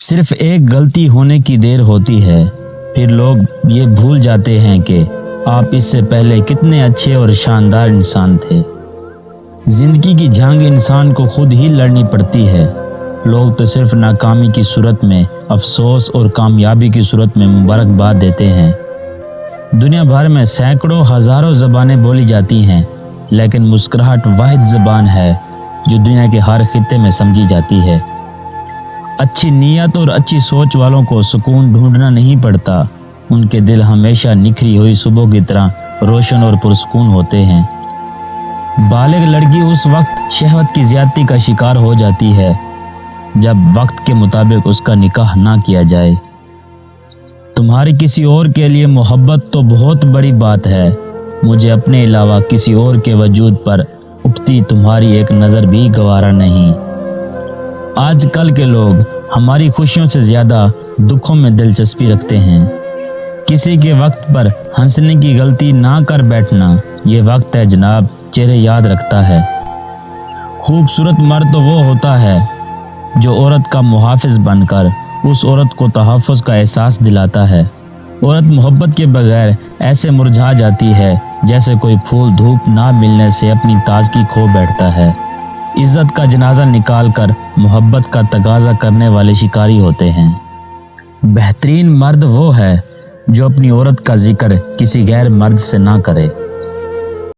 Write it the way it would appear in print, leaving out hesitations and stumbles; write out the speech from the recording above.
صرف ایک غلطی ہونے کی دیر ہوتی ہے، پھر لوگ یہ بھول جاتے ہیں کہ آپ اس سے پہلے کتنے اچھے اور شاندار انسان تھے۔ زندگی کی جنگ انسان کو خود ہی لڑنی پڑتی ہے۔ لوگ تو صرف ناکامی کی صورت میں افسوس اور کامیابی کی صورت میں مبارکباد دیتے ہیں۔ دنیا بھر میں سینکڑوں ہزاروں زبانیں بولی جاتی ہیں، لیکن مسکراہٹ واحد زبان ہے جو دنیا کے ہر خطے میں سمجھی جاتی ہے۔ اچھی نیت اور اچھی سوچ والوں کو سکون ڈھونڈنا نہیں پڑتا، ان کے دل ہمیشہ نکھری ہوئی صبح کی طرح روشن اور پرسکون ہوتے ہیں۔ بالغ لڑکی اس وقت شہوت کی زیادتی کا شکار ہو جاتی ہے جب وقت کے مطابق اس کا نکاح نہ کیا جائے۔ تمہاری کسی اور کے لیے محبت تو بہت بڑی بات ہے، مجھے اپنے علاوہ کسی اور کے وجود پر اٹھتی تمہاری ایک نظر بھی گوارا نہیں۔ آج کل کے لوگ ہماری خوشیوں سے زیادہ دکھوں میں دلچسپی رکھتے ہیں۔ کسی کے وقت پر ہنسنے کی غلطی نہ کر بیٹھنا، یہ وقت ہے جناب، چہرے یاد رکھتا ہے۔ خوبصورت مرد تو وہ ہوتا ہے جو عورت کا محافظ بن کر اس عورت کو تحفظ کا احساس دلاتا ہے۔ عورت محبت کے بغیر ایسے مرجھا جاتی ہے جیسے کوئی پھول دھوپ نہ ملنے سے اپنی تازگی کھو بیٹھتا ہے۔ عزت کا جنازہ نکال کر محبت کا تقاضا کرنے والے شکاری ہوتے ہیں۔ بہترین مرد وہ ہے جو اپنی عورت کا ذکر کسی غیر مرد سے نہ کرے۔